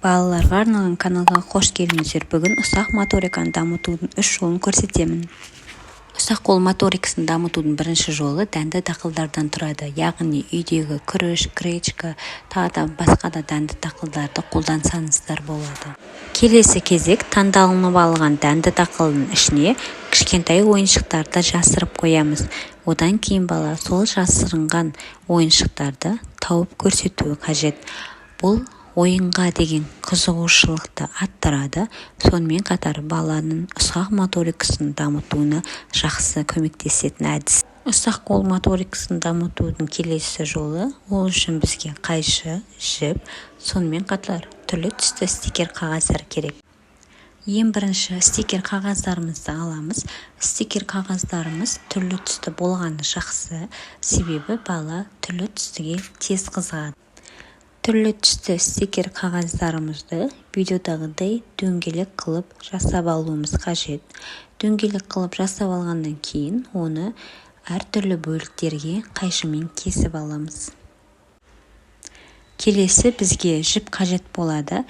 Балаларға арналған каналға қош келдіңіздер. Бүгін ұсақ моториканы дамытудың 3 жолын көрсетемін. Ұсақ қол моторикасын дамытудың бірінші жолы дәнді дақылдардан тұрады. Яғни үйдегі күріш, гречка, тағы басқа да дәнді дақылдарды қолдансаңыздар болады. Келесі кезек таңдалынып алған дәнді дақылдың ішіне кішкентай ойыншықтарды жасырып қоямыз. Одан кейін бала сол жасырынған ойыншықтарды тауып көрсетуі қажет. Бұл ойынға деген қызығушылықты арттырады. Сонымен қатар баланың ұсақ моторикасын дамытуына жақсы көмектесетін әдіс. Ұсақ қол моторикасын дамытудың келесі жолы, ол үшін бізге қайшы, жіп, сонымен қатар түрлі түсті стикер қағаздар керек. Ең бірінші стикер қағаздарымызды аламыз. Стикер қағаздарымыз түрлі түсті болғаны жақсы, себебі бала түрлі түстіге тез қызығады. Түрлі түсті стикер қағаздарымызды видеодағыдай дөңгелек қылып жасап алуымыз қажет. Дөңгелек қылып жасап алғаннан кейін оны әртүрлі бөліктерге қайшымен кесіп аламыз. Келесі бізге жіп қажет болады.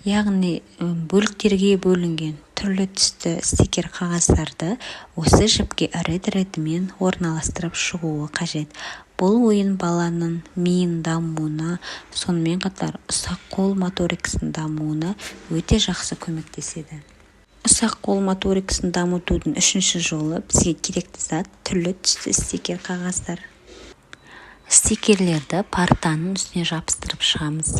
Яғни бөліктерге бөлінген түрлі түсті стикер қағаздарды осы жіпке ретімен орналастырып шығуы қажет. Бұл ойын баланың миын дамуына, сонымен қатар ұсақ қол моторикасын дамуына өте жақсы көмектеседі. Ұсақ қол моторикасын дамытудың үшінші жолы бізге керекті зат түрлі түсті стикер қағаздар. Стикерлерді партаның үстіне жабыстырып шығамыз.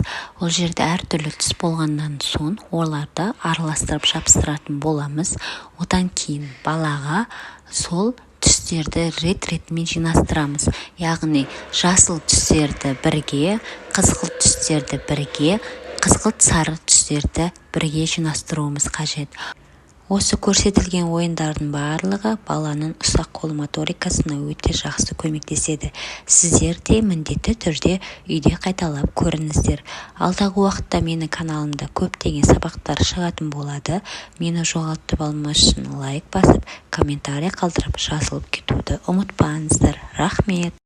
Ол жерде әртүрлі түс болғаннан соң оларды араластырып жабыстыратын боламыз. Одан кейін балаға сол түстерді рет-ретімен жинастырамыз. Яғни жасыл түстерді бірге, қызғылт түстерді бірге, қызғылт сары түстерді бірге жинастыруымыз қажет. Осы көрсетілген ойындардың барлығы баланың ұсақ қол моторикасына өте жақсы көмектеседі. Сіздер де міндетті түрде үйде қайталап көріңіздер. Алдағы уақытта менің каналымда көптеген сабақтар шығатын болады. Мені жоғалтып алмас үшін лайк басып, комментарий қалдырып жазылып кетуді ұмытпаңыздар. Рахмет.